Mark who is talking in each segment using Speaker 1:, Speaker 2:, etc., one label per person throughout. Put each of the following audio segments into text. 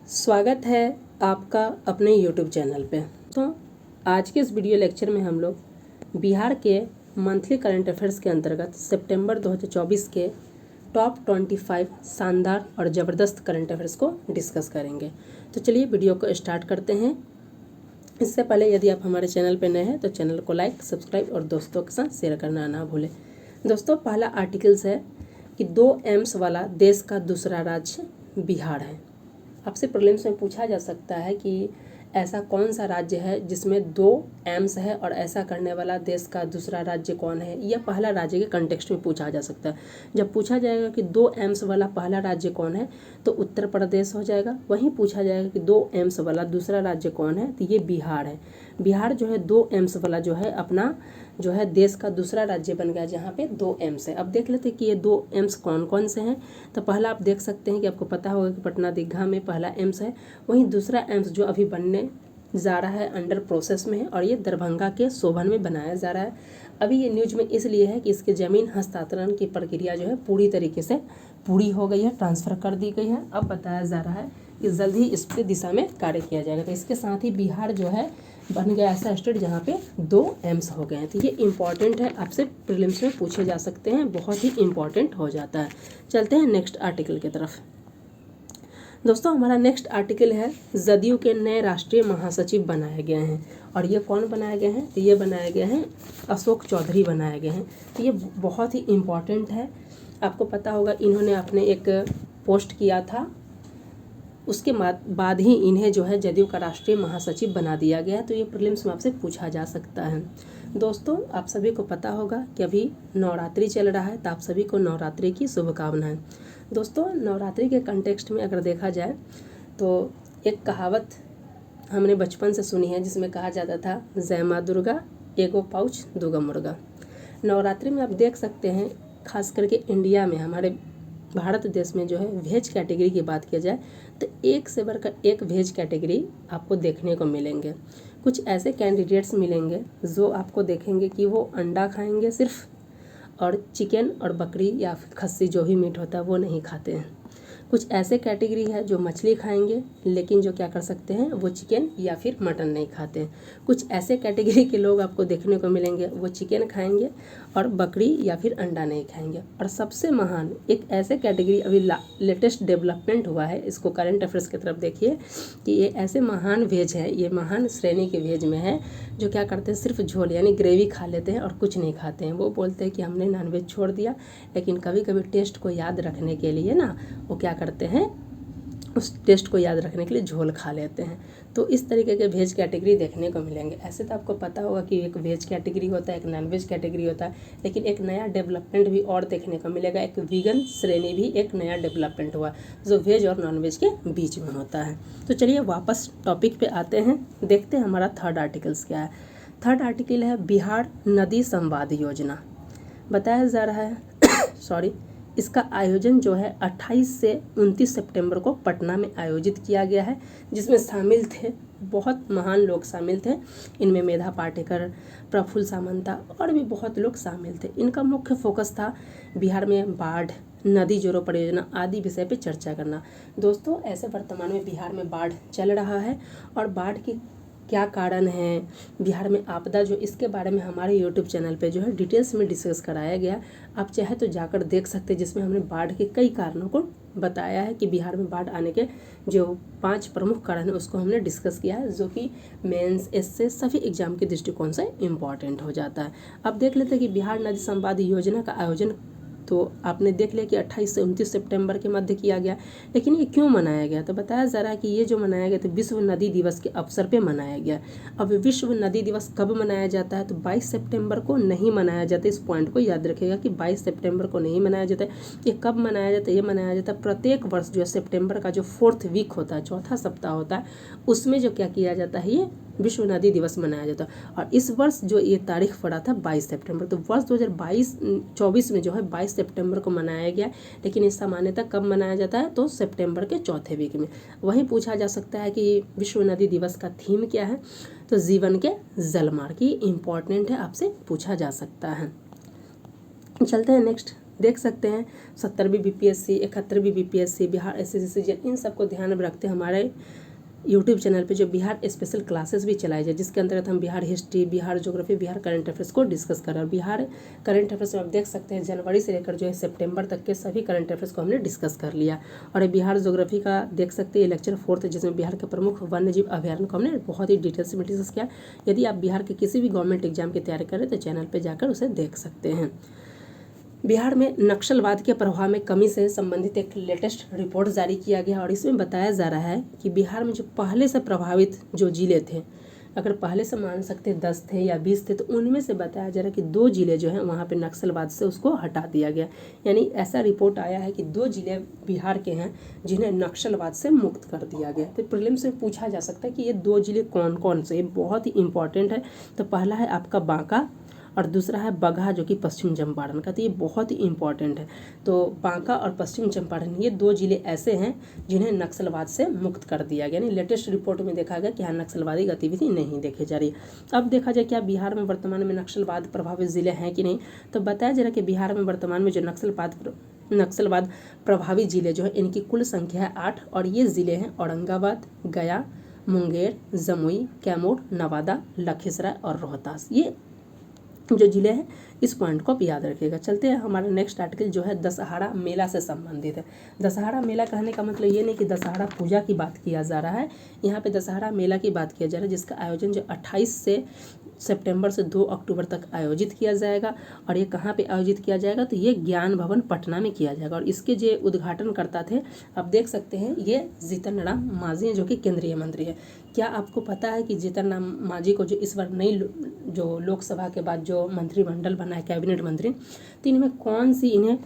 Speaker 1: स्वागत है आपका अपने YouTube चैनल पे। तो आज के इस वीडियो लेक्चर में हम लोग बिहार के मंथली करंट अफेयर्स के अंतर्गत सितंबर 2024 के टॉप 25 शानदार और ज़बरदस्त करंट अफेयर्स को डिस्कस करेंगे। तो चलिए वीडियो को स्टार्ट करते हैं। इससे पहले यदि आप हमारे चैनल पर नए हैं तो चैनल को लाइक, सब्सक्राइब और दोस्तों के साथ शेयर करना ना भूलें। दोस्तों, पहला आर्टिकल्स है कि 2 एम्स वाला देश का दूसरा राज्य बिहार है। आपसे प्रीलिम्स में पूछा जा सकता है कि ऐसा कौन सा राज्य है जिसमें 2 एम्स है और ऐसा करने वाला देश का दूसरा राज्य कौन है। यह पहला राज्य के कंटेक्स्ट में पूछा जा सकता है। जब पूछा जाएगा कि 2 एम्स वाला पहला राज्य कौन है तो उत्तर प्रदेश हो जाएगा। वहीं पूछा जाएगा कि 2 एम्स वाला दूसरा राज्य कौन है तो ये बिहार है। बिहार जो है 2 एम्स वाला जो है अपना जो है देश का दूसरा राज्य बन गया जहाँ पे 2 एम्स है। अब देख लेते हैं कि ये 2 एम्स कौन कौन से हैं। तो पहला आप देख सकते हैं कि आपको पता होगा कि पटना दीघा में पहला एम्स है। वहीं दूसरा एम्स जो अभी बनने जा रहा है, अंडर प्रोसेस में है, और ये दरभंगा के सोभन में बनाया जा रहा है। अभी ये न्यूज में इसलिए है कि इसके ज़मीन हस्तांतरण की प्रक्रिया जो है पूरी तरीके से पूरी हो गई है, ट्रांसफ़र कर दी गई है। अब बताया जा रहा है कि जल्द ही इस पे दिशा में कार्य किया जाएगा। तो इसके साथ ही बिहार जो है बन गया ऐसा स्टेट जहाँ पे 2 एम्स हो गए हैं। तो ये इम्पॉर्टेंट है, आपसे प्रीलिम्स में पूछे जा सकते हैं, बहुत ही इम्पॉर्टेंट हो जाता है। चलते हैं नेक्स्ट आर्टिकल की तरफ। दोस्तों, हमारा नेक्स्ट आर्टिकल है जदयू के नए राष्ट्रीय महासचिव बनाए गए हैं। और ये कौन बनाए गए हैं तो ये बनाए गए हैं अशोक चौधरी बनाए गए हैं। तो ये बहुत ही इम्पॉर्टेंट है। आपको पता होगा इन्होंने अपने एक पोस्ट किया था, उसके बाद ही इन्हें जो है जदयू का राष्ट्रीय महासचिव बना दिया गया। तो ये प्रीलिम्स में आपसे पूछा जा सकता है। दोस्तों, आप सभी को पता होगा कि अभी नवरात्रि चल रहा है, तो आप सभी को नवरात्रि की शुभकामनाएं। दोस्तों, नवरात्रि के कंटेक्स्ट में अगर देखा जाए तो एक कहावत हमने बचपन से सुनी है जिसमें कहा जाता था, जय माँ दुर्गा एगो पाउच दूगो मुर्गा। नवरात्रि में आप देख सकते हैं, खास करके इंडिया में, हमारे भारत देश में जो है वेज कैटेगरी की बात किया जाए तो एक से बढ़कर एक वेज कैटेगरी आपको देखने को मिलेंगे। कुछ ऐसे कैंडिडेट्स मिलेंगे जो आपको देखेंगे कि वो अंडा खाएंगे सिर्फ, और चिकन और बकरी या फिर खस्सी जो भी मीट होता है वो नहीं खाते हैं। कुछ ऐसे कैटेगरी है जो मछली खाएंगे लेकिन जो क्या कर सकते हैं वो चिकन या फिर मटन नहीं खाते हैं। कुछ ऐसे कैटेगरी के लोग आपको देखने को मिलेंगे वो चिकन खाएंगे और बकरी या फिर अंडा नहीं खाएंगे। और सबसे महान एक ऐसे कैटेगरी अभी लेटेस्ट डेवलपमेंट हुआ है, इसको करंट अफेयर्स की तरफ देखिए कि ये ऐसे महान वेज है, ये महान श्रेणी के वेज में है जो क्या करते हैं सिर्फ झोल यानी ग्रेवी खा लेते हैं और कुछ नहीं खाते हैं। वो बोलते हैं कि हमने नॉनवेज छोड़ दिया, लेकिन कभी कभी टेस्ट को याद रखने के लिए ना वो क्या करते हैं, उस टेस्ट को याद रखने के लिए झोल खा लेते हैं। तो इस तरीके के वेज कैटेगरी देखने को मिलेंगे। ऐसे तो आपको पता होगा कि एक वेज कैटेगरी होता है, एक नॉन वेज कैटेगरी होता है, लेकिन एक नया डेवलपमेंट भी और देखने को मिलेगा। एक वीगन श्रेणी भी एक नया डेवलपमेंट हुआ जो वेज और नॉन वेज के बीच में होता है। तो चलिए वापस टॉपिक पे आते हैं, देखते हैं हमारा थर्ड आर्टिकल्स क्या है। थर्ड आर्टिकल है बिहार नदी संवाद योजना। बताया जा रहा है इसका आयोजन जो है 28 से 29 सितंबर को पटना में आयोजित किया गया है, जिसमें शामिल थे बहुत महान लोग शामिल थे। इनमें मेधा पाटेकर, प्रफुल्ल सामंता और भी बहुत लोग शामिल थे। इनका मुख्य फोकस था बिहार में बाढ़, नदी जोड़ो परियोजना आदि विषय पे चर्चा करना। दोस्तों, ऐसे वर्तमान में बिहार में बाढ़ चल रहा है और बाढ़ की क्या कारण है, बिहार में आपदा जो, इसके बारे में हमारे यूट्यूब चैनल पे जो है डिटेल्स में डिस्कस कराया गया। आप चाहे तो जाकर देख सकते हैं, जिसमें हमने बाढ़ के कई कारणों को बताया है कि बिहार में बाढ़ आने के जो 5 प्रमुख कारण हैं उसको हमने डिस्कस किया है, जो कि मेंस एसए सभी एग्जाम के दृष्टिकोण से इम्पॉर्टेंट हो जाता है। अब देख लेते हैं कि बिहार नदी संवाद योजना का आयोजन तो आपने देख लिया कि 28 से 29 सितंबर के मध्य किया गया, लेकिन ये क्यों मनाया गया तो बताया जा रहा है कि ये जो मनाया गया तो विश्व नदी दिवस के अवसर पे मनाया गया। अब विश्व नदी दिवस कब मनाया जाता है तो 22 सितंबर को नहीं मनाया जाता। इस पॉइंट को याद रखिएगा कि 22 सितंबर को नहीं मनाया जाता है। ये कब मनाया जाता है, ये मनाया जाता है प्रत्येक वर्ष जो है सितंबर का जो 4th वीक होता है, चौथा सप्ताह होता है, उसमें जो क्या किया जाता है, ये विश्व नदी दिवस मनाया जाता है। और इस वर्ष जो ये तारीख पड़ा था 22 सितंबर, तो वर्ष 2024 में जो है 22 सितंबर को मनाया गया, लेकिन इसका मान्यता कब मनाया जाता है तो सितंबर के चौथे वीक में। वहीं पूछा जा सकता है कि विश्व नदी दिवस का थीम क्या है तो जीवन के जलमार्ग, की इम्पॉर्टेंट है, आपसे पूछा जा सकता है। चलते हैं नेक्स्ट देख सकते हैं 70वीं BPSC, 71वीं BPSC, बिहार SSC, इन सबको ध्यान में रखते हमारे यूट्यूब चैनल पे जो बिहार स्पेशल क्लासेस भी चलाई जाए, जिसके अंतर्गत हम Bihar history, Bihar geography, Bihar current affairs को डिस्कस कर रहे हैं। और बिहार करंट अफेयर्स में आप देख सकते हैं जनवरी से लेकर जो है सितंबर तक के सभी करंट अफेयर्स को हमने डिस्कस कर लिया। और बिहार ज्योग्राफी का देख सकते हैं लेक्चर 4 जिसमें बिहार के प्रमुख वन्य जीव अभ्यारण्य को हमने बहुत ही डिटेल्स में डिस्कस किया। यदि आप बिहार के किसी भी गवर्नमेंट एग्जाम की तैयारी करें तो चैनल पर जाकर उसे देख सकते हैं। बिहार में नक्सलवाद के प्रभाव में कमी से संबंधित एक लेटेस्ट रिपोर्ट जारी किया गया और इसमें बताया जा रहा है कि बिहार में जो पहले से प्रभावित जो जिले थे, अगर पहले से मान सकते 10 थे या 20 थे, तो उनमें से बताया जा रहा है कि 2 जिले जो हैं वहाँ पे नक्सलवाद से उसको हटा दिया गया। यानी ऐसा रिपोर्ट आया है कि 2 जिले बिहार के हैं जिन्हें नक्सलवाद से मुक्त कर दिया गया। तो प्रीलिम्स से पूछा जा सकता है कि ये 2 जिले कौन कौन से, ये बहुत ही इंपॉर्टेंट है। तो पहला है आपका बांका और दूसरा है बगहा जो कि पश्चिम चंपारण का। तो ये बहुत ही इंपॉर्टेंट है। तो बांका और पश्चिम चंपारण ये 2 जिले ऐसे हैं जिन्हें नक्सलवाद से मुक्त कर दिया गया। यानी लेटेस्ट रिपोर्ट में देखा गया कि यहाँ नक्सलवादी गतिविधि नहीं देखी जा रही। अब देखा जाए क्या बिहार में वर्तमान में नक्सलवाद प्रभावित जिले हैं कि नहीं, तो बताया जा रहा है कि बिहार में वर्तमान में जो नक्सलवाद प्रभावित जिले जो है इनकी कुल संख्या है 8 और ये ज़िले हैं औरंगाबाद, गया, मुंगेर, जमुई, कैमूर, नवादा, लखीसराय और रोहतास। ये जो जिले हैं इस पॉइंट को आप याद रखिएगा। चलते हैं हमारा नेक्स्ट आर्टिकल जो है दशहरा मेला से संबंधित है। दशहरा मेला कहने का मतलब ये नहीं कि दशहरा पूजा की बात किया जा रहा है, यहाँ पे दशहरा मेला की बात किया जा रहा है, जिसका आयोजन जो 28 सितंबर से 2 अक्टूबर तक आयोजित किया जाएगा। और ये कहाँ पे आयोजित किया जाएगा, तो ये ज्ञान भवन पटना में किया जाएगा। और इसके जो उद्घाटनकर्ता थे आप देख सकते हैं ये जीतन राम मांझी हैं जो कि केंद्रीय मंत्री है। क्या आपको पता है कि जीतन राम मांझी को जो इस बार नई जो लोकसभा के बाद जो मंत्रिमंडल बना है, कैबिनेट मंत्री, तो इनमें कौन सी इन्हें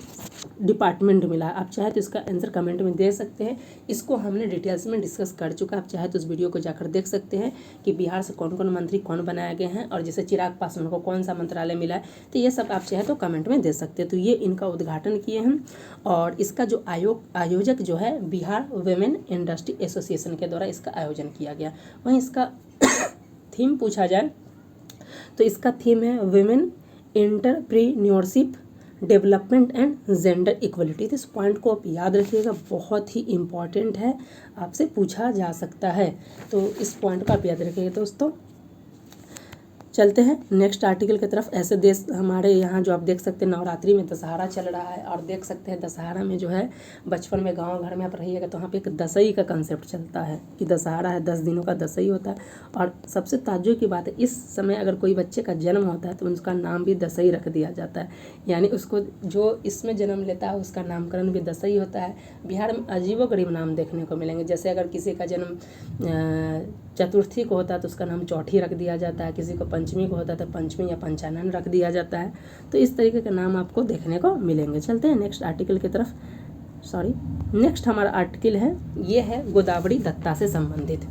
Speaker 1: डिपार्टमेंट मिला है? आप चाहे तो इसका आंसर कमेंट में दे सकते हैं। इसको हमने डिटेल्स में डिस्कस कर चुका है, आप चाहे तो उस वीडियो को जाकर देख सकते हैं कि बिहार से कौन कौन मंत्री कौन बनाए गए हैं और जैसे चिराग पासवान को कौन सा मंत्रालय मिला है। तो ये सब आप चाहे तो कमेंट में दे सकते हैं। तो ये इनका उद्घाटन किए हैं और इसका जो आयोजक जो है बिहार वुमेन इंडस्ट्री एसोसिएशन के द्वारा इसका आयोजन किया गया। वहीं इसका थीम पूछा जाए तो इसका थीम है women entrepreneurship development and gender equality. तो इस पॉइंट को आप याद रखिएगा, बहुत ही इम्पॉर्टेंट है, आपसे पूछा जा सकता है। तो इस पॉइंट को आप याद रखिएगा दोस्तों। चलते हैं नेक्स्ट आर्टिकल की तरफ। ऐसे देश हमारे यहाँ जो आप देख सकते हैं नवरात्रि में दशहरा चल रहा है और देख सकते हैं दशहरा में जो है बचपन में गांव घर में आप रहिएगा तो वहाँ पे एक दसई का कंसेप्ट चलता है कि दशहरा है, 10 दिनों का दसई होता है। और सबसे ताज्जुब की बात है इस समय अगर कोई बच्चे का जन्म होता है तो उसका नाम भी दसई रख दिया जाता है। यानी उसको जो इसमें जन्म लेता है उसका नामकरण भी दसई होता है। बिहार में अजीबोगरीब नाम देखने को मिलेंगे। जैसे अगर किसी का जन्म चतुर्थी को होता है तो उसका नाम चौठी रख दिया जाता है, किसी को पंचमी को होता है तो पंचमी या पंचानन रख दिया जाता है। तो इस तरीके के नाम आपको देखने को मिलेंगे। चलते हैं नेक्स्ट आर्टिकल की तरफ। नेक्स्ट हमारा आर्टिकल है, ये है गोदावरी दत्ता से संबंधित।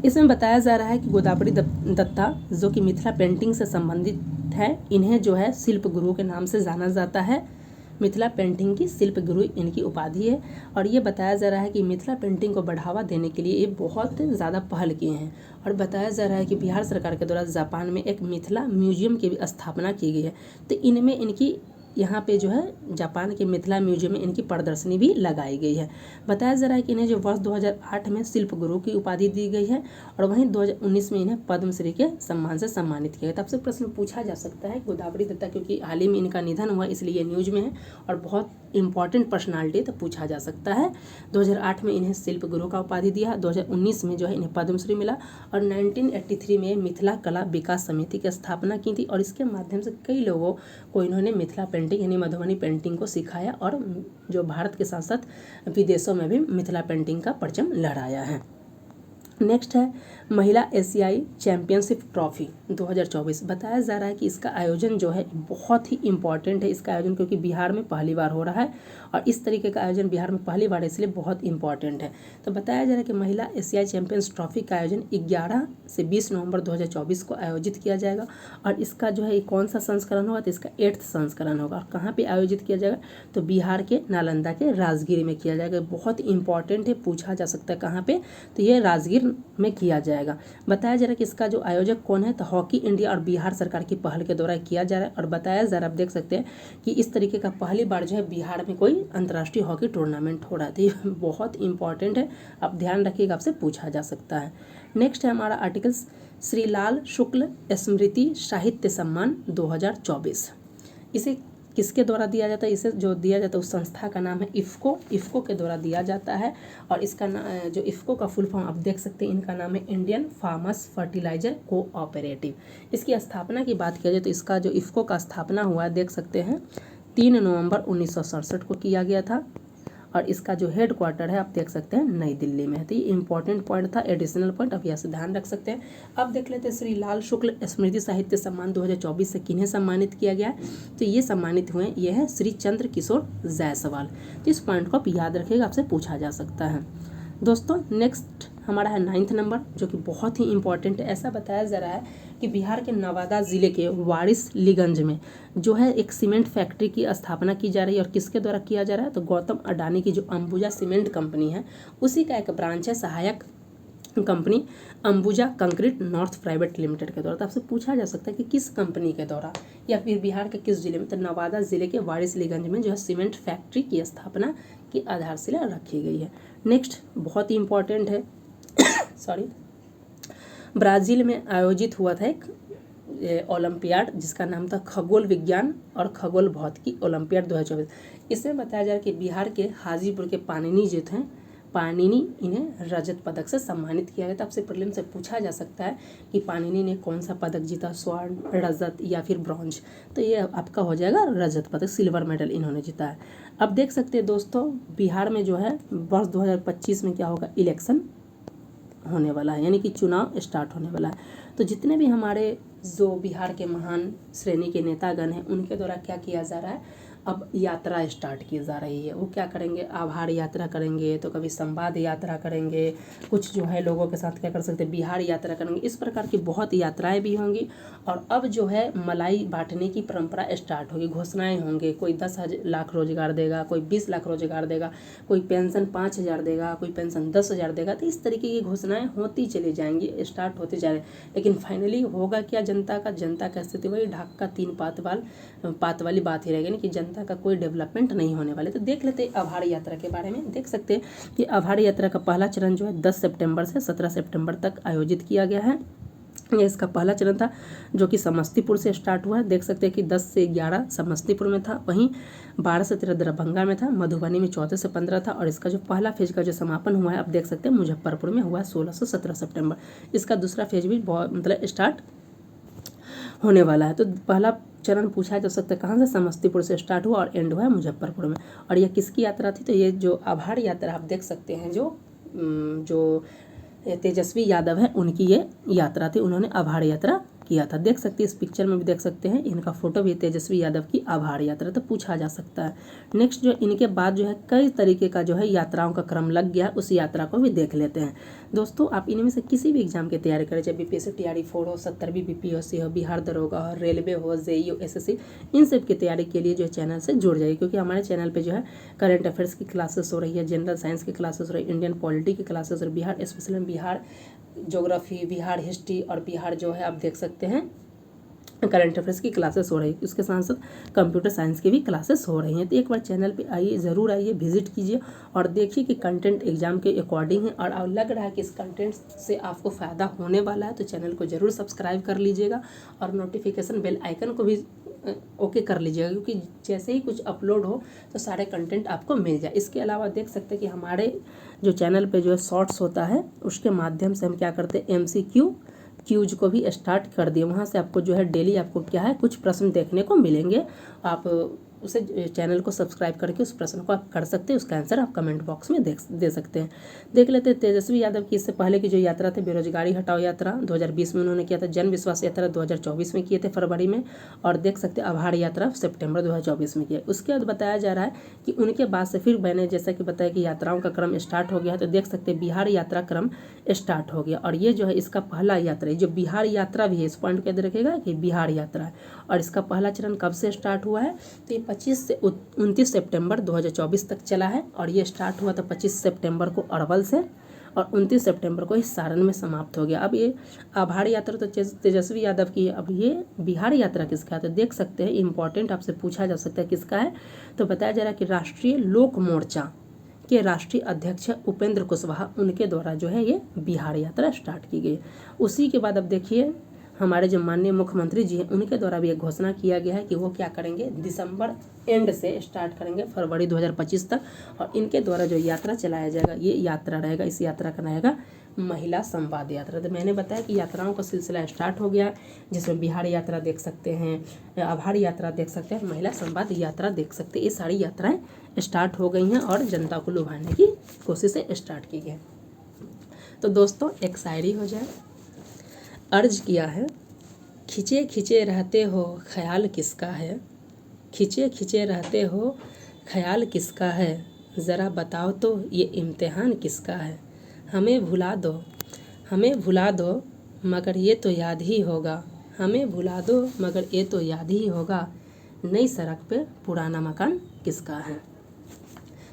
Speaker 1: इसमें बताया जा रहा है कि गोदावरी दत्ता जो कि मिथिला पेंटिंग से संबंधित है, इन्हें जो है शिल्प गुरु के नाम से जाना जाता है। मिथिला पेंटिंग की शिल्प गुरु इनकी उपाधि है। और ये बताया जा रहा है कि मिथिला पेंटिंग को बढ़ावा देने के लिए ये बहुत ज़्यादा पहल किए हैं। और बताया जा रहा है कि बिहार सरकार के द्वारा जापान में एक मिथिला म्यूजियम की भी स्थापना की गई है। तो इनमें इनकी यहाँ पे जो है जापान के मिथिला म्यूजियम में इनकी प्रदर्शनी भी लगाई गई है। बताया जा रहा है कि इन्हें जो वर्ष 2008 में शिल्प गुरु की उपाधि दी गई है और वहीं 2019 में इन्हें पद्मश्री के सम्मान से सम्मानित किया गया। तब से प्रश्न पूछा जा सकता है गोदावरी दत्ता, क्योंकि हाल ही में इनका निधन हुआ इसलिए न्यूज में है और बहुत इंपॉर्टेंट पर्सनालिटी तो पूछा जा सकता है। 2008 में इन्हें शिल्प गुरु का उपाधि दिया, 2019 में जो है इन्हें पद्मश्री मिला और 1983 में मिथिला कला विकास समिति की स्थापना की थी और इसके माध्यम से कई लोगों को इन्होंने मिथिला पेंटिंग यानी मधुबनी पेंटिंग को सिखाया और जो भारत के साथ साथ विदेशों में भी मिथिला पेंटिंग का परचम लहराया है। नेक्स्ट है महिला एशियाई चैंपियनशिप ट्रॉफी 2024। बताया जा रहा है कि इसका आयोजन जो है बहुत ही इम्पॉर्टेंट है। इसका आयोजन क्योंकि बिहार में पहली बार हो रहा है और इस तरीके का आयोजन बिहार में पहली बार है इसलिए बहुत इंपॉर्टेंट है। तो बताया जा रहा है कि महिला एशियाई चैंपियंस ट्रॉफी का आयोजन 11 से 20 नवंबर 2024 को आयोजित किया जाएगा। और इसका जो है कौन सा संस्करण होगा, तो इसका 8th संस्करण होगा। और कहाँ पर आयोजित किया जाएगा, तो बिहार के नालंदा के राजगीर में किया जाएगा। बहुत इंपॉर्टेंट है, पूछा जा सकता है कहाँ पर, तो ये राजगीर में किया जाएगा। बताया जा रहा है कि इसका जो आयोजक कौन है, तो हॉकी इंडिया और बिहार सरकार की पहल के द्वारा किया जा रहा है। और बताया जा रहा है, आप देख सकते हैं कि इस तरीके का पहली बार जो है बिहार में कोई अंतर्राष्ट्रीय हॉकी टूर्नामेंट हो रहा है। तो ये बहुत इंपॉर्टेंट है, आप ध्यान रखिएगा, आपसे पूछा जा सकता है। नेक्स्ट है हमारा आर्टिकल्स श्री लाल शुक्ल स्मृति साहित्य सम्मान 2024। इसे किसके द्वारा दिया जाता है? इसे जो दिया जाता है उस संस्था का नाम है इफ़को के द्वारा दिया जाता है। और इसका जो इफ़को का फुल फॉर्म आप देख सकते हैं, इनका नाम है इंडियन फार्मर्स फर्टिलाइजर कोऑपरेटिव। इसकी स्थापना की बात किया जाए तो इसका जो इफ़को का स्थापना हुआ है, देख सकते हैं 3 नवंबर 1967 को किया गया था। और इसका जो हेड क्वार्टर है आप देख सकते हैं नई दिल्ली में है। तो ये इंपॉर्टेंट पॉइंट था, एडिशनल पॉइंट, आप यहाँ से ध्यान रख सकते हैं। अब देख लेते हैं श्री लाल शुक्ल स्मृति साहित्य सम्मान 2024 से किन्हें सम्मानित किया गया है। तो ये सम्मानित हुए, ये है श्री चंद्र किशोर जायसवाल। तो इस पॉइंट को आप याद रखिएगा, आपसे पूछा जा सकता है। दोस्तों नेक्स्ट हमारा है 9th नंबर, जो कि बहुत ही इंपॉर्टेंट है। ऐसा बताया जा रहा है कि बिहार के नवादा ज़िले के वारिसलीगंज में जो है एक सीमेंट फैक्ट्री की स्थापना की जा रही है। और किसके द्वारा किया जा रहा है? तो गौतम अडानी की जो अंबुजा सीमेंट कंपनी है उसी का एक ब्रांच है, सहायक company Ambuja concrete north private limited के द्वारा। तो आपसे पूछा जा सकता है कि किस कंपनी के द्वारा या फिर बिहार के किस जिले में? तो नवादा जिले के वारिसलीगंज में जो है सीमेंट फैक्ट्री की स्थापना की आधारशिला रखी गई है। नेक्स्ट बहुत ही इंपॉर्टेंट है ब्राज़ील में आयोजित हुआ था एक ओलंपियाड जिसका नाम था खगोल विज्ञान और खगोल भौतिकी ओलंपियाड 2024। इसमें बताया जा रहा है कि बिहार के हाजीपुर के पानिनी जो थे, पानिनी, इन्हें रजत पदक से सम्मानित किया गया था। आपसे प्रीलिम से पूछा जा सकता है कि पानिनी ने कौन सा पदक जीता, स्वर्ण, रजत या फिर ब्रॉन्ज? तो ये आपका हो जाएगा रजत पदक, सिल्वर मेडल इन्होंने जीता है। अब देख सकते हैं दोस्तों बिहार में जो है वर्ष 2025 में क्या होगा, इलेक्शन होने वाला है, यानी कि चुनाव स्टार्ट होने वाला है। तो जितने भी हमारे जो बिहार के महान श्रेणी के नेतागण हैं उनके द्वारा क्या किया जा रहा है, अब यात्रा स्टार्ट की जा रही है। वो क्या करेंगे, आभार यात्रा करेंगे, तो कभी संवाद यात्रा करेंगे, कुछ जो है लोगों के साथ क्या कर सकते हैं, बिहार यात्रा करेंगे। इस प्रकार की बहुत यात्राएं भी होंगी। और अब जो है मलाई बांटने की परंपरा स्टार्ट होगी, घोषणाएं होंगे, कोई 10 लाख रोजगार देगा, कोई 20 लाख रोजगार देगा, कोई पेंशन 5,000 देगा, कोई पेंशन 10,000 देगा। तो इस तरीके की घोषणाएं होती चली जाएंगी, स्टार्ट होते जा रहे हैं। लेकिन फाइनली होगा क्या जनता का स्थिति वही ढाक का 3 पात वाली बात ही रहेगी कि जनता का कोई डेवलपमेंट नहीं होने वाले। तो देख लेते हैं आभार यात्रा के बारे में। देख सकते हैं कि आभार यात्रा का पहला चरण जो है 10 सितंबर से 17 सितंबर तक आयोजित किया गया है। ये इसका पहला चरण था जो कि समस्तीपुर से स्टार्ट हुआ है। देख सकते हैं कि 10 से 11 समस्तीपुर में था, वहीं 12 से 13 दरभंगा में था, मधुबनी में 14 से 15 था। और इसका जो पहला फेज का जो समापन हुआ है आप देख सकते हैं मुजफ्फरपुर में हुआ है 16 से 17 सितंबर। इसका दूसरा फेज भी बहुत स्टार्ट होने वाला है। तो पहला चरण पूछा जा सकता है कहाँ से, समस्तीपुर से स्टार्ट हुआ और एंड हुआ है मुजफ्फरपुर में। और यह किसकी यात्रा थी? तो ये जो आभार यात्रा आप देख सकते हैं जो तेजस्वी यादव है उनकी ये यात्रा थी, उन्होंने आभार यात्रा किया था। देख सकते हैं इस पिक्चर में भी देख सकते हैं इनका फोटो भी, तेजस्वी यादव की आभार यात्रा, तो पूछा जा सकता है। नेक्स्ट जो इनके बाद जो है कई तरीके का जो है यात्राओं का क्रम लग गया, उस यात्रा को भी देख लेते हैं। दोस्तों आप इनमें से किसी भी एग्जाम की तैयारी करें, चाहे बीपीएससी TRE 4 हो, 70वीं BPSC हो, बिहार दरोगा हो, रेलवे हो, JEE हो, SSC, इन सब की तैयारी के लिए जो चैनल से जुड़ जाइए। क्योंकि हमारे चैनल पर जो है करंट अफेयर्स की क्लासेस हो रही है, जनरल साइंस की क्लासेस हो रही है, इंडियन पॉलिटी की क्लासेस और Bihar special Bihar geography, Bihar history और बिहार जो है आप देख सकते हैं करंट अफेयर्स की क्लासेस हो रही है। उसके साथ साथ कंप्यूटर साइंस की भी क्लासेस हो रही हैं। तो एक बार चैनल पे आइए, ज़रूर आइए, विजिट कीजिए और देखिए कि कंटेंट एग्जाम के अकॉर्डिंग है। और लग रहा है कि इस कंटेंट से आपको फ़ायदा होने वाला है तो चैनल को ज़रूर सब्सक्राइब कर लीजिएगा और नोटिफिकेशन बेल आइकन को भी ओके कर लीजिएगा, क्योंकि जैसे ही कुछ अपलोड हो तो सारे कंटेंट आपको मिल जाए। इसके अलावा देख सकते हैं कि हमारे जो चैनल पे जो है शॉर्ट्स होता है उसके माध्यम से हम क्या करते हैं, MCQज को भी स्टार्ट कर दिए। वहाँ से आपको जो है डेली आपको क्या है कुछ प्रश्न देखने को मिलेंगे। आप उसे चैनल को सब्सक्राइब करके उस प्रश्न को आप कर सकते हैं, उसका आंसर आप कमेंट बॉक्स में दे सकते हैं। देख लेते हैं तेजस्वी यादव की इससे पहले की जो यात्रा थी, बेरोजगारी हटाओ यात्रा 2020 में उन्होंने किया था, जन विश्वास यात्रा 2024 में किए थे फरवरी में, और देख सकते हैं आभार यात्रा सितंबर 2024 में किया। उसके बाद बताया जा रहा है कि उनके बाद से फिर मैंने जैसा कि बताया कि यात्राओं का क्रम स्टार्ट हो गया है। तो देख सकते हैं बिहार यात्रा क्रम स्टार्ट हो गया और ये जो है इसका पहला यात्रा है, जो बिहार यात्रा भी है, इस पॉइंट को याद रखिएगा कि बिहार यात्रा है। और इसका पहला चरण कब से स्टार्ट हुआ है, तो ये 25 से 29 सितंबर 2024 तक चला है। और ये स्टार्ट हुआ था 25 सितंबर को अरवल से और 29 सितंबर को ही सारण में समाप्त हो गया। अब ये आभार यात्रा तो तेजस्वी यादव की है, अब ये बिहार यात्रा किसका है तो देख सकते हैं, इंपॉर्टेंट आपसे पूछा जा सकता है किसका है। तो बताया जा रहा है कि राष्ट्रीय लोक मोर्चा के राष्ट्रीय अध्यक्ष उपेंद्र कुशवाहा, उनके द्वारा जो है ये बिहार यात्रा स्टार्ट की गई। उसी के बाद अब देखिए हमारे जो माननीय मुख्यमंत्री जी हैं उनके द्वारा भी एक घोषणा किया गया है कि वो क्या करेंगे, दिसंबर एंड से स्टार्ट करेंगे फरवरी 2025 तक, और इनके द्वारा जो यात्रा चलाया जाएगा ये यात्रा रहेगा, इस यात्रा का नाम रहेगा महिला संवाद यात्रा। तो मैंने बताया कि यात्राओं का सिलसिला स्टार्ट हो गया, जिसमें बिहार यात्रा देख सकते हैं, आभार यात्रा देख सकते हैं, महिला संवाद यात्रा देख सकते हैं। ये सारी यात्राएं स्टार्ट हो गई हैं और जनता को लुभाने की कोशिशें स्टार्ट की गई। तो दोस्तों एक शायरी हो जाए। अर्ज किया है, खिंचे खिंचे रहते हो ख्याल किसका है, खिंचे खिंचे रहते हो ख्याल किसका है, ज़रा बताओ तो ये इम्तिहान किसका है। हमें भुला दो मगर ये तो याद ही होगा, हमें भुला दो मगर ये तो याद ही होगा, नई सड़क पे पुराना मकान किसका है।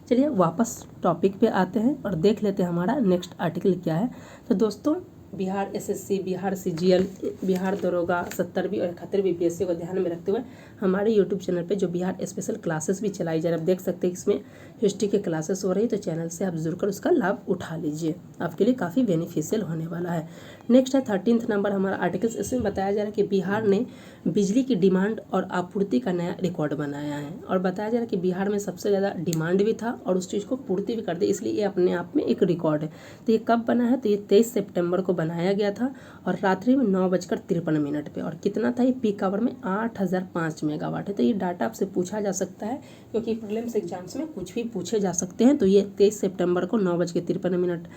Speaker 1: चलिए वापस टॉपिक पे आते हैं और देख लेते हैं हमारा नेक्स्ट आर्टिकल क्या है। तो दोस्तों बिहार एसएससी, बिहार सीजीएल, बिहार दरोगा 70वीं और 71वीं पीएससी को ध्यान में रखते हुए हमारे यूट्यूब चैनल पे जो बिहार स्पेशल क्लासेस भी चलाई जा रही है, आप देख सकते हैं इसमें हिस्ट्री के क्लासेस हो रही है, तो चैनल से आप जुड़कर उसका लाभ उठा लीजिए, आपके लिए काफ़ी बेनिफिशियल होने वाला है। नेक्स्ट है 13th नंबर हमारा आर्टिकल्स। इसमें बताया जा रहा है कि बिहार ने बिजली की डिमांड और आपूर्ति का नया रिकॉर्ड बनाया है, और बताया जा रहा है कि बिहार में सबसे ज़्यादा डिमांड भी था और उस चीज़ को पूर्ति भी कर दी, इसलिए ये अपने आप में एक रिकॉर्ड है। तो ये कब बना है, तो ये 23 सितंबर को बनाया गया था और रात्रि में 9:53 पे, और कितना था ये पीक आवर में 8005 मेगावाट है। तो ये डाटा आपसे पूछा जा सकता है क्योंकि प्रीलिम्स एग्जाम्स में कुछ भी पूछे जा सकते हैं। तो ये 23 सितंबर को 9:53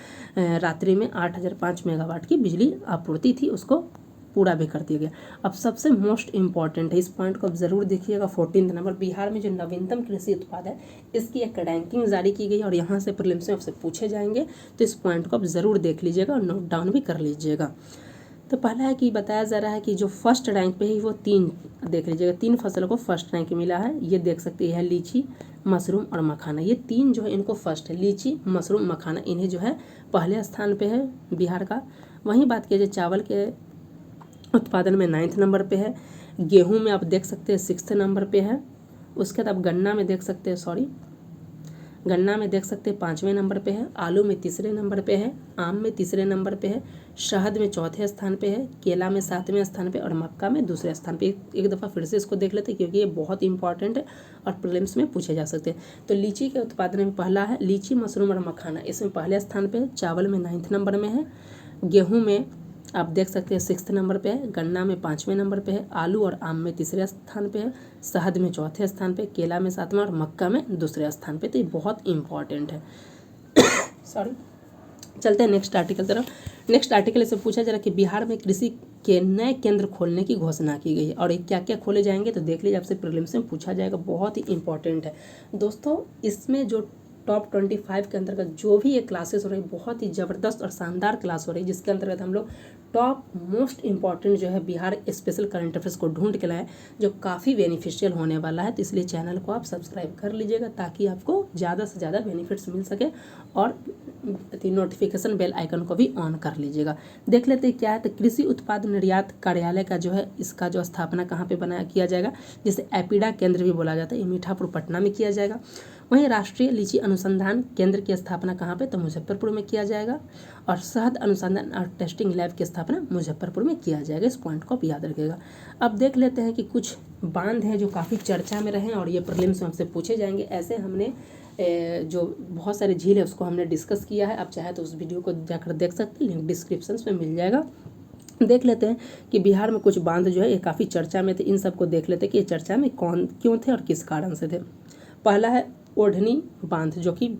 Speaker 1: रात्रि में 8005 मेगावाट की बिजली आपूर्ति थी, उसको पूरा भी कर दिया गया। अब सबसे मोस्ट इंपॉर्टेंट है, इस पॉइंट को अब जरूर देखिएगा, 14th नंबर, बिहार में जो नवीनतम कृषि उत्पाद है इसकी एक रैंकिंग जारी की गई और यहाँ से प्रीलिम्स में आपसे पूछे जाएंगे, तो इस पॉइंट को आप जरूर देख लीजिएगा और नोट डाउन भी कर लीजिएगा। तो पहला है कि बताया जा रहा है कि जो फर्स्ट रैंक पे है वो 3 देख लीजिएगा, 3 फसलों को फर्स्ट रैंक मिला है, ये देख सकते हैं लीची, मशरूम और मखाना, ये 3 जो है इनको फर्स्ट है, लीची, मशरूम, मखाना, इन्हें जो है पहले स्थान पे है बिहार का। वहीं बात किया जाए चावल के उत्पादन में 9th नंबर पे है, गेहूं में आप देख सकते हैं 6th नंबर पे है, उसके बाद आप गन्ना में देख सकते हैं गन्ना में देख सकते हैं 5वें नंबर पे है, आलू में 3रे नंबर पे है, आम में 3रे नंबर पे है, शहद में 4थे स्थान पे है, केला में 7वें स्थान पे और मक्का में 2रे स्थान पे। एक दफ़ा फिर से इसको देख लेते हैं क्योंकि ये बहुत इंपॉर्टेंट है और प्रीलिम्स में पूछे जा सकते हैं। तो लीची के उत्पादन में पहला है लीची, मशरूम और मखाना, इसमें पहले स्थान पे है, चावल में 9th नंबर में है, गेहूँ में आप देख सकते हैं 6th नंबर पे है, गन्ना में 5वें नंबर पे है, आलू और आम में 3रे स्थान पे है, शहद में 4थे स्थान पे, केला में 7वें और मक्का में 2रे स्थान पे। तो ये बहुत इंपॉर्टेंट है। चलते हैं नेक्स्ट आर्टिकल तरफ। नेक्स्ट आर्टिकल से पूछा जा रहा है कि बिहार में कृषि के नए केंद्र खोलने की घोषणा की गई है और ये क्या क्या खोले जाएंगे तो देख लीजिए, आपसे प्रीलिम्स में पूछा जाएगा, बहुत ही इंपॉर्टेंट है दोस्तों। इसमें जो टॉप 25 के अंतर्गत जो भी ये क्लासेस हो रही है बहुत ही ज़बरदस्त और शानदार क्लास हो रही है, जिसके अंतर्गत हम लोग टॉप मोस्ट इंपॉर्टेंट जो है बिहार स्पेशल करंट अफेयर्स को ढूंढ के लाए, जो काफ़ी बेनिफिशियल होने वाला है। तो इसलिए चैनल को आप सब्सक्राइब कर लीजिएगा ताकि आपको ज़्यादा से ज़्यादा बेनिफिट्स मिल सके, और नोटिफिकेशन बेल आइकन को भी ऑन कर लीजिएगा। देख लेते हैं क्या है। तो कृषि उत्पाद निर्यात कार्यालय का जो है इसका जो स्थापना कहाँ पे बनाया किया जाएगा, जिसे एपीडा केंद्र भी बोला जाता है, ये मीठापुर पटना में किया जाएगा। वहीं राष्ट्रीय लीची अनुसंधान केंद्र की स्थापना कहाँ पे, तो मुजफ्फरपुर में किया जाएगा, और शहद अनुसंधान और टेस्टिंग लैब की स्थापना मुजफ्फरपुर में किया जाएगा। इस पॉइंट को आप याद रखिएगा। अब देख लेते हैं कि कुछ बांध हैं जो काफ़ी चर्चा में रहे और ये प्रीलिम्स में हमसे पूछे जाएंगे। ऐसे हमने जो बहुत सारी झील है उसको हमने डिस्कस किया है, आप चाहे तो उस वीडियो को जाकर देख सकते हैं, लिंक डिस्क्रिप्शन में मिल जाएगा। देख लेते हैं कि बिहार में कुछ बांध जो है ये काफ़ी चर्चा में थे, इन सबको देख लेते हैं कि ये चर्चा में कौन क्यों थे और किस कारण से थे। पहला है ओढ़नी बांध, जो कि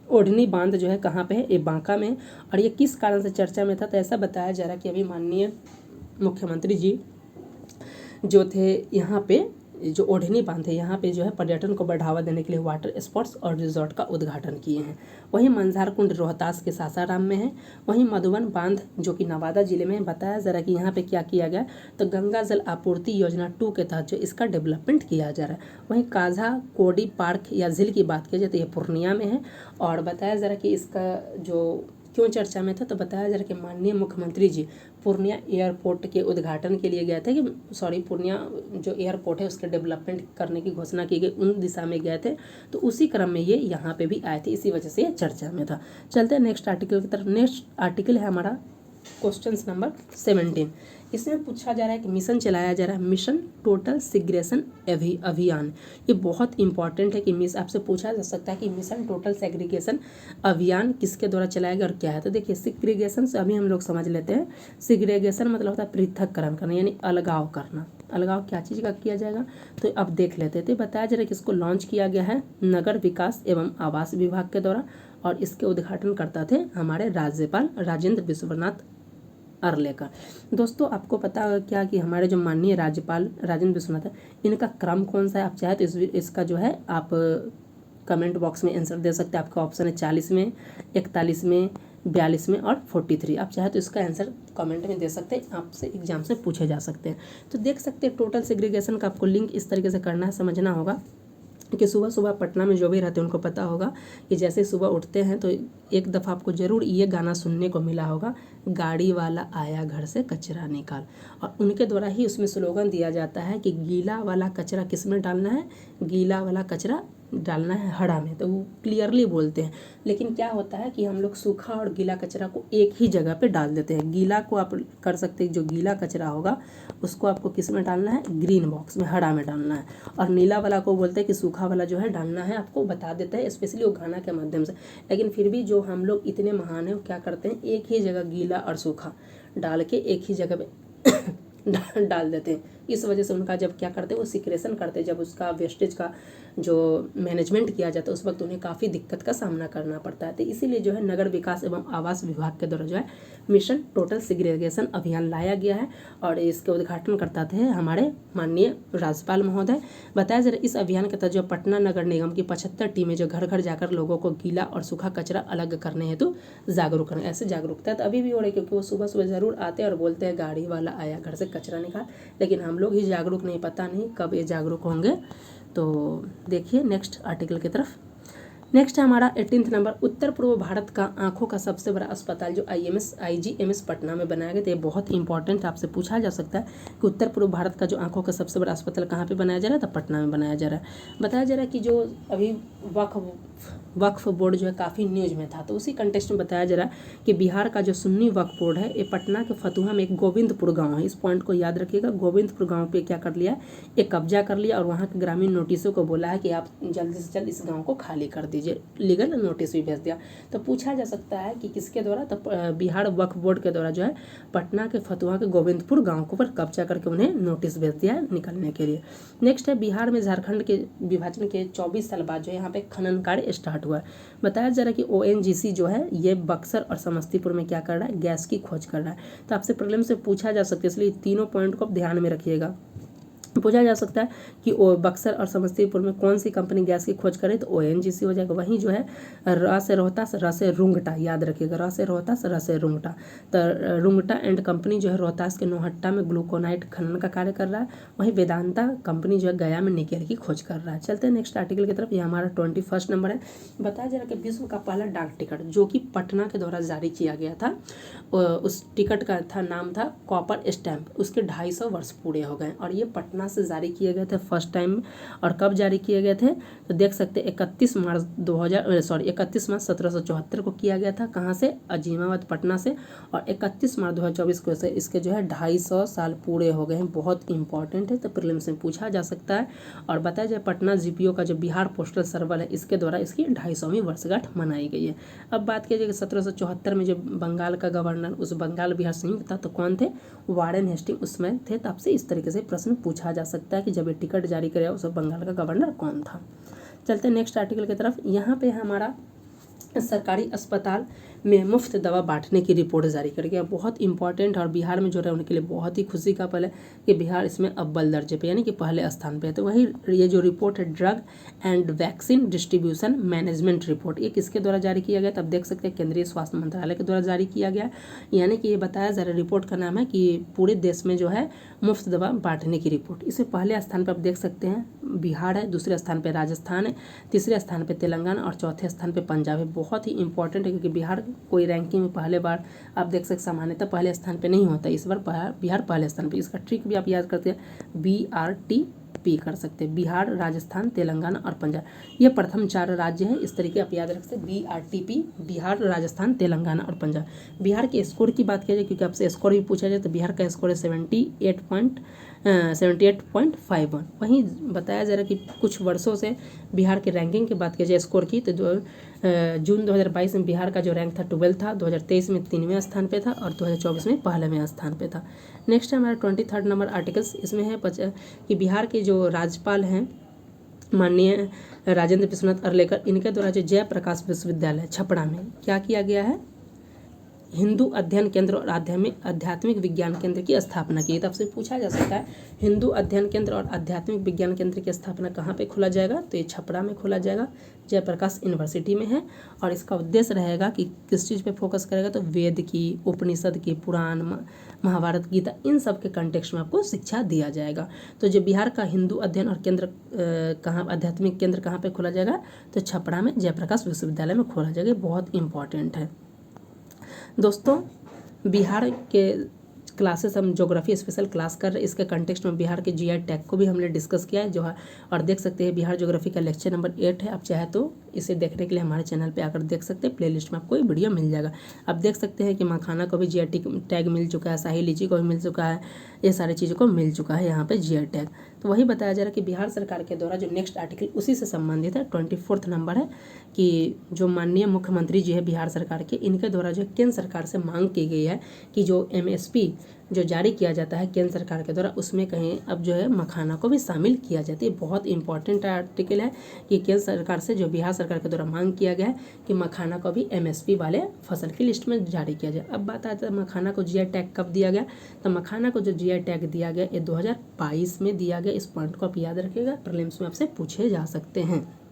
Speaker 1: ओढ़नी बांध जो है कहाँ पे है, ये बांका में, और ये किस कारण से चर्चा में था। तो ऐसा बताया जा रहा है कि अभी माननीय मुख्यमंत्री जी जो थे यहाँ पे जो ओढ़नी बांध है यहाँ पे जो है पर्यटन को बढ़ावा देने के लिए वाटर स्पोर्ट्स और रिजॉर्ट का उद्घाटन किए हैं। वहीं मंझार कुंड रोहतास के सासाराम में है। वहीं मधुबन बांध जो कि नवादा जिले में है। बताया जरा कि यहाँ पे क्या किया गया, तो गंगा जल आपूर्ति योजना 2 के तहत जो इसका डेवलपमेंट किया जा रहा है। वहीं काझा कोडी पार्क या झील की बात की जाए तो ये पूर्णिया में है। और बताया जरा कि इसका जो क्यों चर्चा में था, तो बताया जा रहा है कि माननीय मुख्यमंत्री जी पूर्णिया एयरपोर्ट के उद्घाटन के लिए गए थे, कि पूर्णिया जो एयरपोर्ट है उसके डेवलपमेंट करने की घोषणा की गई, उन दिशा में गए थे, तो उसी क्रम में ये यहाँ पे भी आए थे, इसी वजह से ये चर्चा में था। चलते हैं नेक्स्ट आर्टिकल की तरफ। नेक्स्ट आर्टिकल है हमारा क्वेश्चन नंबर 17। इसमें पूछा जा रहा है कि मिशन चलाया जा रहा है, मिशन टोटल सेग्रीगेशन अभियान। ये बहुत इंपॉर्टेंट है कि आपसे पूछा जा सकता है कि मिशन टोटल सेग्रीगेशन अभियान किसके द्वारा चलाया गया और क्या है। तो देखिए सेग्रीगेशन से अभी हम लोग समझ लेते हैं। सेग्रीगेशन मतलब होता है पृथककरण करना, यानी अलगाव करना। अलगाव क्या चीज़ का किया जाएगा, तो अब देख लेते थे। बताया जा रहा है कि इसको लॉन्च किया गया है नगर विकास एवं आवास विभाग के द्वारा, और इसके उद्घाटन करता थे हमारे राज्यपाल राजेंद्र विश्वनाथ अरलेकर। दोस्तों आपको पता होगा क्या कि हमारे जो माननीय राज्यपाल राजेंद्र विश्वनाथ है, इनका क्रम कौन सा है। आप चाहे तो इसका जो है आप कमेंट बॉक्स में आंसर दे सकते हैं। आपका ऑप्शन है 40 में, 41 में, 42 में और 43। आप चाहे तो इसका आंसर कमेंट में दे सकते हैं, आपसे एग्जाम से पूछे जा सकते हैं। तो देख सकते हैं टोटल सेग्रीगेशन का आपको लिंक इस तरीके से करना है, समझना होगा कि सुबह सुबह पटना में जो भी रहते हैं उनको पता होगा कि जैसे सुबह उठते हैं तो एक दफ़ा आपको ज़रूर ये गाना सुनने को मिला होगा, गाड़ी वाला आया घर से कचरा निकाल। और उनके द्वारा ही उसमें स्लोगन दिया जाता है कि गीला वाला कचरा किस में डालना है, गीला वाला कचरा डालना है हड़ा में। तो वो क्लियरली बोलते हैं, लेकिन क्या होता है कि हम लोग सूखा और गीला कचरा को एक ही जगह पे डाल देते हैं। गीला को आप कर सकते हैं, जो गीला कचरा होगा उसको आपको किस में डालना है, ग्रीन बॉक्स में, हरा में डालना है। और नीला वाला को बोलते हैं कि सूखा वाला जो है डालना है, आपको बता देता है स्पेशली वो गाना के माध्यम से। लेकिन फिर भी जो हम लोग इतने महान हैं वो क्या करते हैं, एक ही जगह गीला और सूखा डाल के एक ही जगह पे डाल देते हैं। इस वजह से उनका जब क्या करते हैं वो सिक्रेशन करते हैं, जब उसका वेस्टेज का जो मैनेजमेंट किया जाता है उस वक्त उन्हें काफ़ी दिक्कत का सामना करना पड़ता है। तो इसीलिए जो है नगर विकास एवं आवास विभाग के द्वारा जो है मिशन टोटल सेग्रीगेशन अभियान लाया गया है, और इसके उद्घाटन करता थे हमारे माननीय राज्यपाल महोदय। बताया जा रहा है इस अभियान के तहत जो पटना नगर निगम की 75 टीमें जो घर घर जाकर लोगों को गीला और सूखा कचरा अलग करने हेतु जागरूक करना। ऐसे जागरूकता तो अभी भी हो रही है, क्योंकि वो सुबह सुबह ज़रूर आते हैं और बोलते हैं गाड़ी वाला आया घर से कचरा निकाल, लेकिन हम लोग ही जागरूक नहीं, पता नहीं कब ये जागरूक होंगे। तो देखिए नेक्स्ट आर्टिकल की तरफ। नेक्स्ट है हमारा 18 नंबर, उत्तर पूर्व भारत का आंखों का सबसे बड़ा अस्पताल जो IGMS पटना में बनाया गया। तो ये बहुत इंपॉर्टेंट है, आपसे पूछा जा सकता है कि उत्तर पूर्व भारत का जो आंखों का सबसे बड़ा अस्पताल कहाँ पे बनाया जा रहा है, तो पटना में बनाया जा रहा है। बताया जा रहा है कि जो अभी वक्फ बोर्ड जो है काफ़ी न्यूज में था, तो उसी कंटेक्स्ट में बताया जा रहा है कि बिहार का जो सुन्नी वक्फ बोर्ड है, ये पटना के फतुहा में एक गोविंदपुर गांव है, इस पॉइंट को याद रखिएगा। गोविंदपुर गांव पे क्या कर लिया, एक कब्जा कर लिया, और वहाँ के ग्रामीण नोटिसों को बोला है कि आप जल्दी से जल्द इस गाँव को खाली कर दीजिए। लीगल नोटिस भी भेज दिया। तो पूछा जा सकता है कि किसके द्वारा, तो बिहार वक्फ बोर्ड के द्वारा जो है पटना के फतुहा के गोविंदपुर गाँव के ऊपर कब्जा करके उन्हें नोटिस भेज दिया निकलने के लिए। नेक्स्ट है बिहार में झारखंड के विभाजन के 24 साल बाद जो यहाँ पे खनन कार्य स्टार्ट हुआ है। बताया जा रहा है कि ONGC जो है ये बक्सर और समस्तीपुर में क्या कर रहा है, गैस की खोज कर रहा है। तो आपसे प्रॉब्लम से पूछा जा सकता है, इसलिए तीनों पॉइंट को आप ध्यान में रखिएगा। पूछा जा सकता है कि बक्सर और समस्तीपुर में कौन सी कंपनी गैस की खोज करे, तो ONGC हो जाएगा। वहीं जो है र से रोहतास, र से रुंगटा, याद रखिएगा, र से रोहतास, र से रुंगटा। तो रुंगटा एंड कंपनी जो है रोहतास के नौहट्टा में ग्लूकोनाइट खनन का कार्य कर रहा है। वहीं वेदांता कंपनी जो है गया में निकेल की खोज कर रहा है। चलते हैं नेक्स्ट आर्टिकल की तरफ। ये हमारा 21 नंबर है। बताया जा रहा है कि विश्व का पहला डाक टिकट जो कि पटना के द्वारा जारी किया गया था, उस टिकट का नाम था कॉपर स्टैम्प। उसके 250 वर्ष पूरे हो गए और ये पटना से जारी किए गए थे फर्स्ट टाइम। और कब जारी किए गए थे, तो देख सकते हैं 31 मार्च 1774 को किया गया था। कहाँ से, अजीमाबाद पटना से। और 31 मार्च 2024 को से इसके जो है 250 साल पूरे हो गए हैं। बहुत इंपॉर्टेंट है, तो प्रीलिम्स में पूछा जा सकता है। और बताया जाए पटना GPO का जो बिहार पोस्टल सर्वल है, इसके द्वारा इसकी 250वीं वर्षगांठ मनाई गई है। अब बात की जाए 1774 में जो बंगाल का गवर्नर, उस बंगाल बिहार संयुक्त था, तो कौन थे, वारेन हेस्टिंग उसमें थे। तो आपसे इस तरीके से प्रश्न पूछा जा सकता है कि जब ये टिकट जारी करे उस बंगाल का गवर्नर कौन था। चलते हैं नेक्स्ट आर्टिकल की तरफ। यहाँ पे हमारा सरकारी अस्पताल में मुफ्त दवा बांटने की रिपोर्ट जारी कर गया। बहुत इंपॉर्टेंट और बिहार में जो है उनके लिए बहुत ही खुशी का पल है कि बिहार इसमें अव्वल दर्जे पे यानी कि पहले स्थान पे है। तो वही ये जो रिपोर्ट है drug and vaccine distribution management report, ये किसके द्वारा जारी किया गया? तब देख सकते हैं केंद्रीय स्वास्थ्य मंत्रालय के द्वारा जारी किया गया। यानी कि ये बताया जा रहा है, रिपोर्ट का नाम है कि पूरे देश में जो है मुफ्त दवा बांटने की रिपोर्ट। इसे पहले स्थान पर आप देख सकते हैं बिहार है, दूसरे स्थान पर राजस्थान है, तीसरे स्थान पर तेलंगाना और चौथे स्थान पर पंजाब है। बहुत ही इंपॉर्टेंट है क्योंकि बिहार कोई रैंकिंग में पहले बार आप देख सकते सामान्यतः पहले स्थान पे नहीं होता, इस बार बिहार पहले स्थान पे। इसका ट्रिक भी आप याद करते हैं, BRTP कर सकते हैं, बिहार, राजस्थान, तेलंगाना और पंजाब। ये प्रथम 4 राज्य हैं, इस तरीके आप याद रख सकते हैं, BRTP, बिहार, राजस्थान, तेलंगाना और पंजाब। बिहार के स्कोर की बात किया जाए क्योंकि आपसे स्कोर भी पूछा जाए तो बिहार का स्कोर है 78.51। वहीं बताया जा रहा है कि कुछ वर्षों से बिहार के रैंकिंग की बात की जाए स्कोर की तो जून 2022 में बिहार का जो रैंक था 12 था, 2023 में 3वें स्थान पे था और 2024 में 1वें स्थान पे था। नेक्स्ट है हमारा 23 नंबर आर्टिकल्स, इसमें है कि बिहार के जो राज्यपाल हैं माननीय राजेंद्र विश्वनाथ अरलेकर, इनके द्वारा जो जयप्रकाश विश्वविद्यालय छपरा में क्या किया गया है, हिंदू अध्ययन केंद्र और आध्यात्मिक विज्ञान केंद्र की स्थापना की। तब से पूछा जा सकता है हिंदू अध्ययन केंद्र और आध्यात्मिक विज्ञान केंद्र की स्थापना कहाँ पे खोला जाएगा? तो ये छपरा में खोला जाएगा, जयप्रकाश यूनिवर्सिटी में है। और इसका उद्देश्य रहेगा कि किस चीज़ पे फोकस करेगा? तो वेद की, उपनिषद की, पुराण, महाभारत, गीता, इन सब के कंटेक्स्ट में आपको शिक्षा दिया जाएगा। तो जो बिहार का हिंदू अध्ययन और केंद्र आध्यात्मिक केंद्र कहाँ पर खोला जाएगा? तो छपरा में जयप्रकाश विश्वविद्यालय में खोला जाएगा। बहुत इंपॉर्टेंट है दोस्तों। बिहार के क्लासेस हम ज्योग्राफी स्पेशल क्लास कर रहे हैं, इसके कंटेक्स्ट में बिहार के GI टैग को भी हमने डिस्कस किया है जो है, और देख सकते हैं बिहार ज्योग्राफी का लेक्चर नंबर 8 है। आप चाहे तो इसे देखने के लिए हमारे चैनल पे आकर देख सकते हैं, प्लेलिस्ट में आपको ये वीडियो मिल जाएगा। आप देख सकते हैं कि मखाना को भी GI टैग मिल चुका है, शाही लीची को भी मिल चुका है, ये सारी चीज़ों को मिल चुका है यहाँ पे GI टैग। तो वही बताया जा रहा है कि बिहार सरकार के द्वारा जो नेक्स्ट आर्टिकल उसी से संबंधित है, 24 नंबर है कि जो माननीय मुख्यमंत्री जी है बिहार सरकार के, इनके द्वारा जो केंद्र सरकार से मांग की गई है कि जो MSP जो जारी किया जाता है केंद्र सरकार के द्वारा, उसमें कहीं अब जो है मखाना को भी शामिल किया जाता है। बहुत इंपॉर्टेंट आर्टिकल है कि केंद्र सरकार से जो बिहार सरकार के द्वारा मांग किया गया है कि मखाना को भी MSP वाले फसल की लिस्ट में जारी किया जाए। अब बात आता है मखाना को GI टैग कब दिया गया? तो मखाना को जो GI टैग दिया गया ये 2022 में दिया गया। इस पॉइंट को आप याद रखिएगा, प्रीलिम्स में आपसे पूछे जा सकते हैं।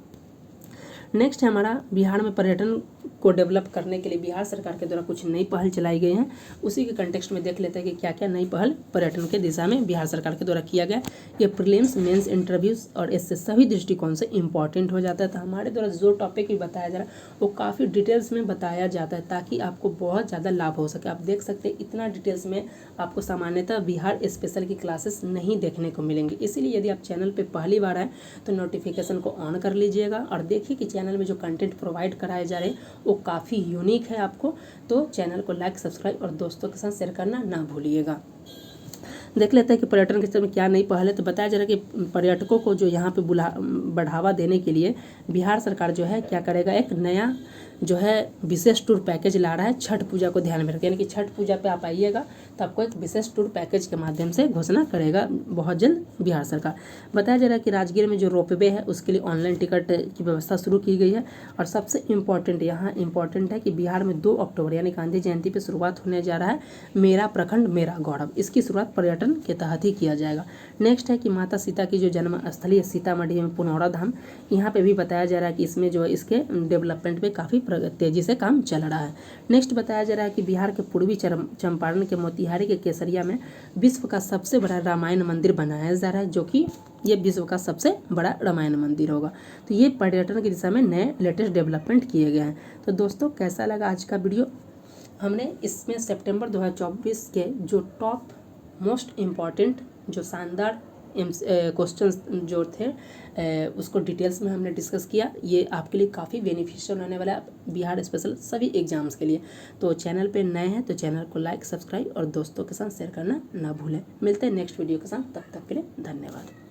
Speaker 1: नेक्स्ट है हमारा बिहार में पर्यटन को डेवलप करने के लिए बिहार सरकार के द्वारा कुछ नई पहल चलाई गई हैं, उसी के कंटेक्स्ट में देख लेते हैं कि क्या क्या नई पहल पर्यटन के दिशा में बिहार सरकार के द्वारा किया गया। ये प्रीलिम्स, मेंस, इंटरव्यूज और इससे सभी दृष्टिकोण से इंपॉर्टेंट हो जाता है। तो हमारे द्वारा जो टॉपिक भी बताया जा रहा है वो काफ़ी डिटेल्स में बताया जाता है ताकि आपको बहुत ज़्यादा लाभ हो सके। आप देख सकते हैं इतना डिटेल्स में आपको सामान्यतः बिहार स्पेशल की क्लासेस नहीं देखने को मिलेंगी। इसीलिए यदि आप चैनल पर पहली बार आए तो नोटिफिकेशन को ऑन कर लीजिएगा और देखिए कि चैनल में जो कंटेंट प्रोवाइड कराए जा रहे हैं वो काफ़ी यूनिक है आपको। तो चैनल को लाइक, सब्सक्राइब और दोस्तों के साथ शेयर करना ना भूलिएगा। देख लेते हैं कि पर्यटन के क्षेत्र में क्या नई पहल है। तो बताया जा रहा है कि पर्यटकों को जो यहाँ पे बढ़ावा देने के लिए बिहार सरकार जो है क्या करेगा, एक नया जो है विशेष टूर पैकेज ला रहा है छठ पूजा को ध्यान में रखें। यानी कि छठ पूजा पे आप आइएगा तो आपको एक विशेष टूर पैकेज के माध्यम से घोषणा करेगा बहुत जल्द बिहार सरकार। बताया जा रहा है कि राजगीर में जो रोपवे है उसके लिए ऑनलाइन टिकट की व्यवस्था शुरू की गई है। और सबसे इम्पॉर्टेंट यहाँ इम्पॉर्टेंट है कि बिहार में 2 अक्टूबर यानी गांधी जयंती पर शुरुआत होने जा रहा है मेरा प्रखंड मेरा गौरव। इसकी शुरुआत पर्यटन के तहत ही किया जाएगा। नेक्स्ट है कि माता सीता की जो जन्म स्थली है सीतामढ़ी में पुनौरा धाम, यहाँ पे भी बताया जा रहा है कि इसमें जो है इसके डेवलपमेंट पे काफ़ी तेजी से काम चल रहा है। नेक्स्ट बताया जा रहा है कि बिहार के पूर्वी चंपारण के मोतिहारी के केसरिया में विश्व का सबसे बड़ा रामायण मंदिर बनाया जा रहा है, जो कि ये विश्व का सबसे बड़ा रामायण मंदिर होगा। तो ये पर्यटन की दिशा में नए लेटेस्ट डेवलपमेंट किए गए हैं। तो दोस्तों कैसा लगा आज का वीडियो? हमने इसमें सितंबर 2024 के जो टॉप मोस्ट इम्पॉर्टेंट जो शानदार क्वेश्चंस जो थे उसको डिटेल्स में हमने डिस्कस किया। ये आपके लिए काफ़ी बेनिफिशियल होने वाला है बिहार स्पेशल सभी एग्जाम्स के लिए। तो चैनल पे नए हैं तो चैनल को लाइक, सब्सक्राइब और दोस्तों के साथ शेयर करना ना भूलें। मिलते हैं नेक्स्ट वीडियो के साथ, तब तक के लिए धन्यवाद।